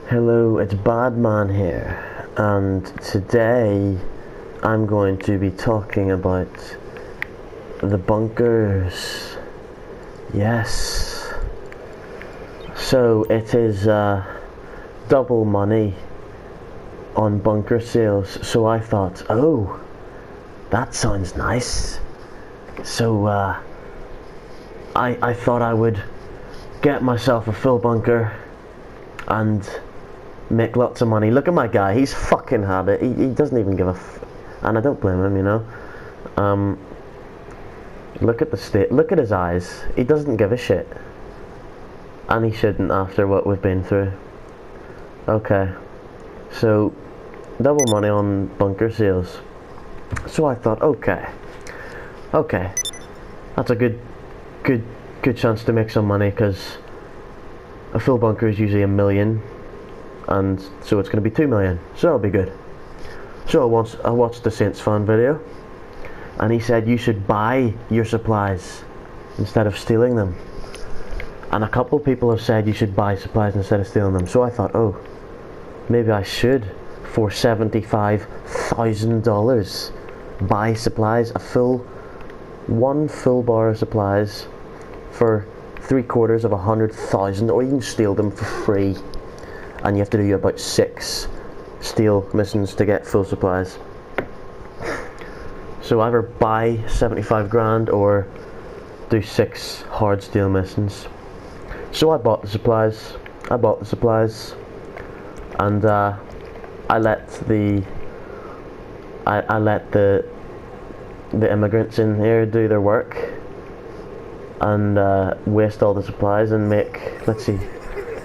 Hello, it's Badman here, and today I'm going to be talking about the bunkers. Yes. So it is double money on bunker sales, so I thought, oh, that sounds nice. So I thought I would get myself a full bunker and make lots of money. Look at my guy, he's fucking had it. He doesn't even give a and I don't blame him, you know. Look at the state, look at his eyes. He doesn't give a shit. And he shouldn't after what we've been through. Okay. So, double money on bunker sales. So I thought, okay. That's a good chance to make some money, because a full bunker is usually $1 million. And so it's going to be 2 million, so that'll be good. So I watched the Saints fan video, and he said you should buy your supplies instead of stealing them. And a couple of people have said you should buy supplies instead of stealing them. So I thought, oh, maybe I should, for $75,000, buy supplies, one full bar of supplies for 750,000, or you can steal them for free. And you have to do about 6 steal missions to get full supplies. So either buy 75 grand or do 6 hard steal missions. So I bought the supplies, and I let the immigrants in here do their work and waste all the supplies and make, let's see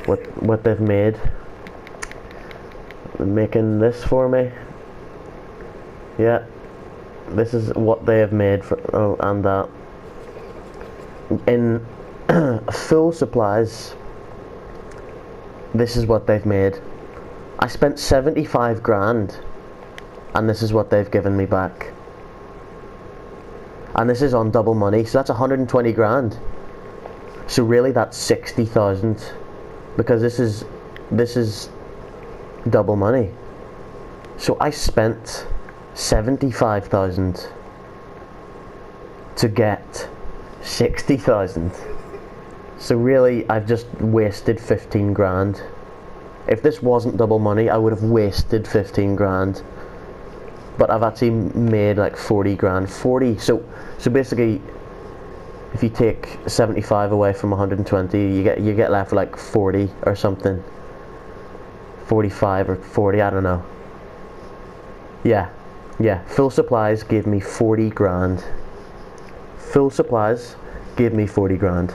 what they've made. Making this for me. Yeah, this is what they have made for. Oh, and that in full supplies, this is what they've made. I spent 75 grand, and this is what they've given me back. And this is on double money, so that's 120 grand. So really, that's 60,000, because this is double money. So I spent 75,000 to get 60,000. So really, I've just wasted 15 grand. If this wasn't double money, I would have wasted 15 grand. But I've actually made like 40 grand. 40. So basically, if you take 75 away from 120, you get left with like 40 or something. 45 or 40, I don't know. Yeah, full supplies gave me 40 grand. Full supplies gave me 40 grand.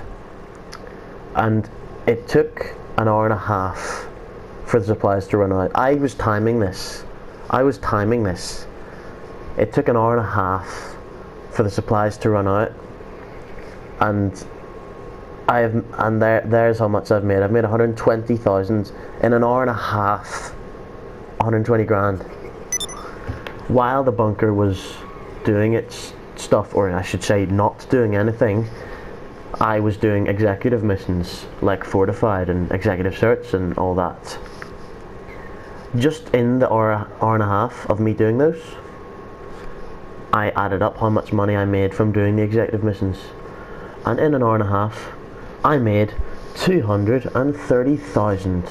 And it took an hour and a half for the supplies to run out. I was timing this. It took an hour and a half for the supplies to run out. And there's how much I've made. I've made 120,000 in an hour and a half. 120 grand. While the bunker was doing its stuff, or I should say not doing anything, I was doing executive missions like Fortified and Executive Search and all that. Just in the hour and a half of me doing those, I added up how much money I made from doing the executive missions. And in an hour and a half, I made 230,000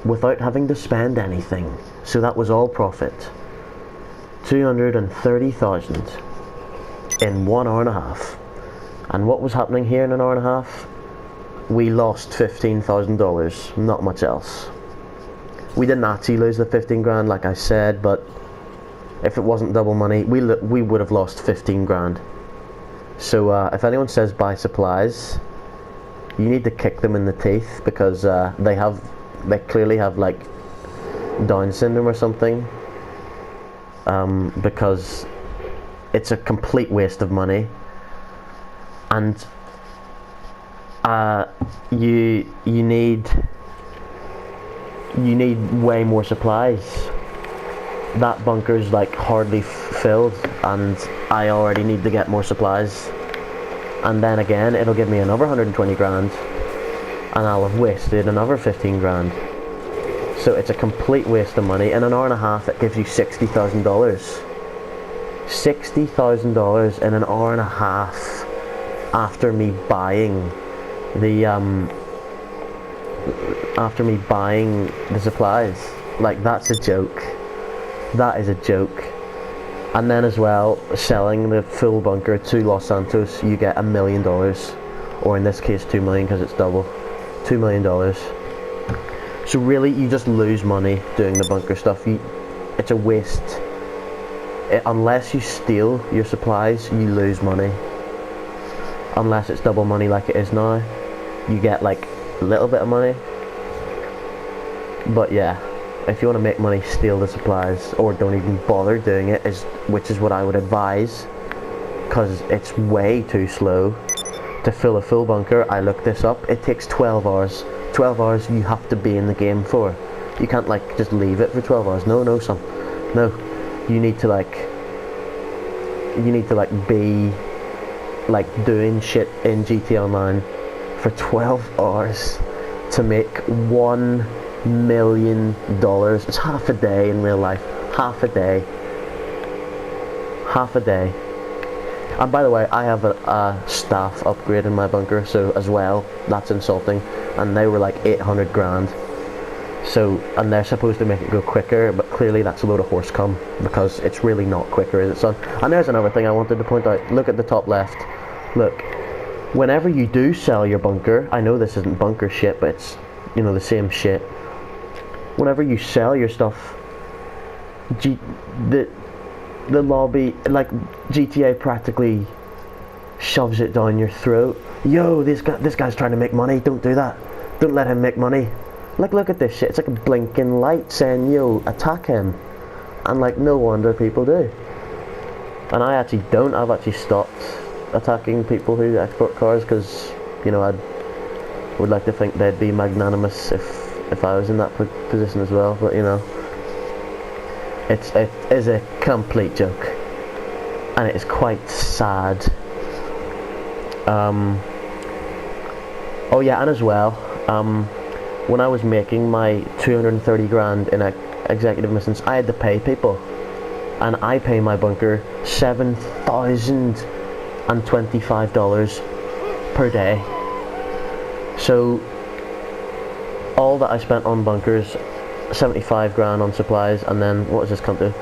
without having to spend anything. So that was all profit. 230,000 in 1 hour and a half. And what was happening here in an hour and a half? We lost $15,000, not much else. We didn't actually lose the 15 grand like I said, but if it wasn't double money, we would have lost 15 grand. So if anyone says buy supplies, you need to kick them in the teeth, because they clearly have like Down syndrome or something, because it's a complete waste of money. And you need way more supplies. That bunker's like hardly filled, and I already need to get more supplies. And then again, it'll give me another 120 grand, and I'll have wasted another 15 grand. So it's a complete waste of money. In an hour and a half, it gives you $60,000. $60,000 in an hour and a half after me buying the supplies. Like, that's a joke. That is a joke. And then as well, selling the full bunker to Los Santos, you get $1 million, or in this case 2 million because it's double. $2 million. So really, you just lose money doing the bunker stuff. It's a waste. Unless you steal your supplies, you lose money. Unless it's double money like it is now, you get like a little bit of money. But yeah, if you want to make money, steal the supplies, or don't even bother doing it, which is what I would advise, because it's way too slow to fill a full bunker. I looked this up. It takes 12 hours. 12 hours you have to be in the game for. You can't like just leave it for 12 hours. No, son. No. You need to be like doing shit in GTA Online for 12 hours to make $1 million. It's half a day in real life. Half a day. Half a day. And by the way, I have a staff upgrade in my bunker, so as well, that's insulting. And they were like 800 grand. So, and they're supposed to make it go quicker, but clearly that's a load of horse cum, because it's really not quicker, is it, son? And there's another thing I wanted to point out. Look at the top left. Look, whenever you do sell your bunker, I know this isn't bunker shit, but it's, you know, the same shit. Whenever you sell your stuff, the lobby, like, GTA practically shoves it down your throat. Yo, this guy's trying to make money, don't do that. Don't let him make money. Like, look at this shit, it's like a blinking light saying, yo, attack him. And like, no wonder people do. And I actually don't. I've actually stopped attacking people who export cars, because, you know, I would like to think they'd be magnanimous if I was in that position as well, but you know, it is a complete joke, and it is quite sad. Oh yeah, and as well, when I was making my 230 grand in executive missions, I had to pay people, and I pay my bunker $7,025 per day. So all that I spent on bunkers, 75 grand on supplies, and then what does this come to?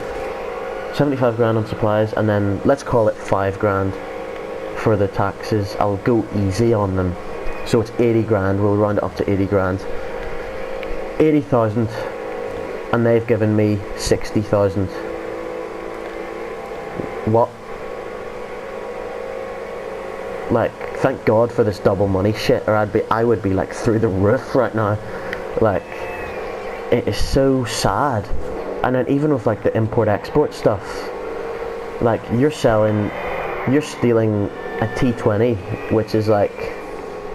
75 grand on supplies, and then let's call it 5 grand for the taxes. I'll go easy on them, so it's 80 grand. We'll round it up to 80 grand. 80,000, and they've given me 60,000. What? Like, thank God for this double money shit, or I would be like through the roof right now. Like, it is so sad. And then even with like the import-export stuff, like, you're stealing a T20, which is like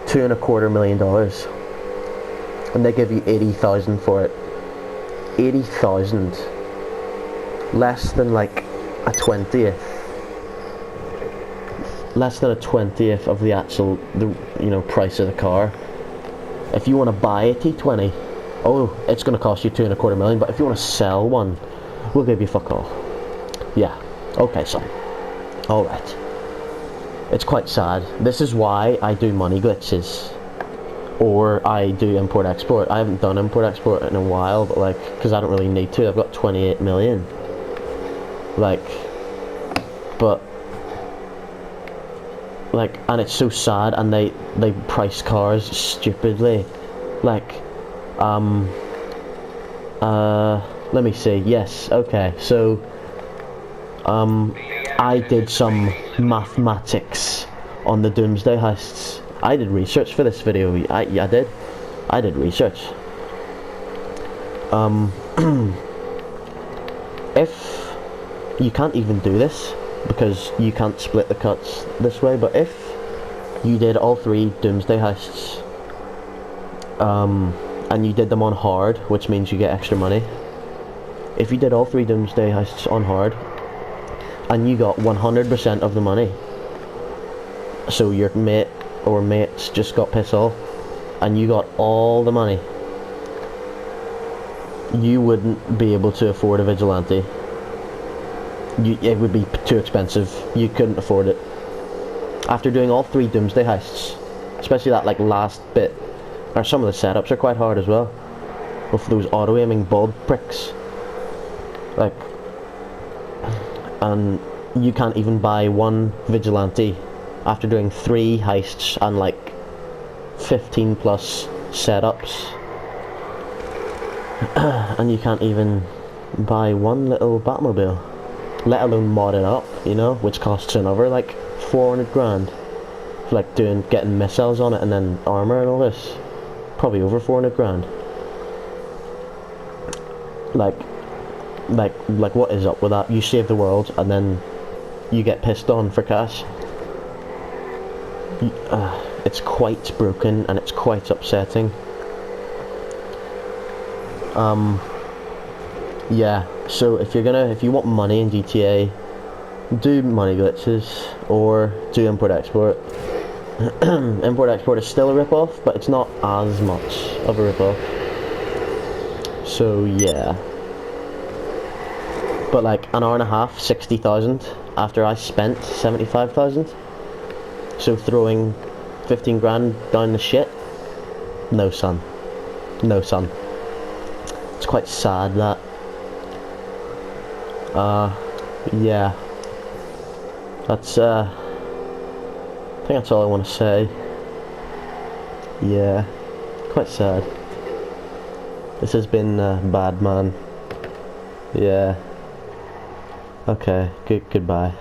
$2.25 million, and they give you 80,000 for it. 80,000, less than like a 20th. Less than a 20th of the actual, price of the car. If you want to buy a T20, oh, it's going to cost you $2.25 million. But if you want to sell one, we'll give you fuck all. Yeah, okay, son. All right. It's quite sad. This is why I do money glitches, or I do import export. I haven't done import export in a while, but like, because I don't really need to. I've got 28 million. Like, but. Like, and it's so sad, and they price cars stupidly. Like, let me see. Yes, okay. So, I did some mathematics on the Doomsday heists. I did research for this video. I did research. If you can't even do this, because you can't split the cuts this way, but if you did all 3 Doomsday heists, and you did them on hard, which means you get extra money. If you did all 3 Doomsday heists on hard, and you got 100% of the money, so your mate or mates just got pissed off, and you got all the money, you wouldn't be able to afford a vigilante. It would be too expensive. You couldn't afford it. After doing all 3 Doomsday heists, especially that like last bit, or some of the setups are quite hard as well, with those auto-aiming bulb pricks. Like, and you can't even buy 1 vigilante after doing 3 heists and like 15 plus setups. And you can't even buy 1 little Batmobile, let alone mod it up, you know, which costs another like 400 grand for like getting missiles on it and then armor and all this. Probably over 400 grand. Like what is up with that? You save the world and then you get pissed on for cash. It's quite broken and it's quite upsetting. Yeah, so if you want money in GTA, do money glitches or do import export. Import export is still a rip-off, but it's not as much of a rip-off. So yeah. But like an hour and a half, 60,000 after I spent 75,000. So throwing 15 grand down the shit? No son. No son. It's quite sad that. Yeah. That's I think that's all I want to say. Yeah. Quite sad. This has been bad, man. Yeah. Okay, goodbye.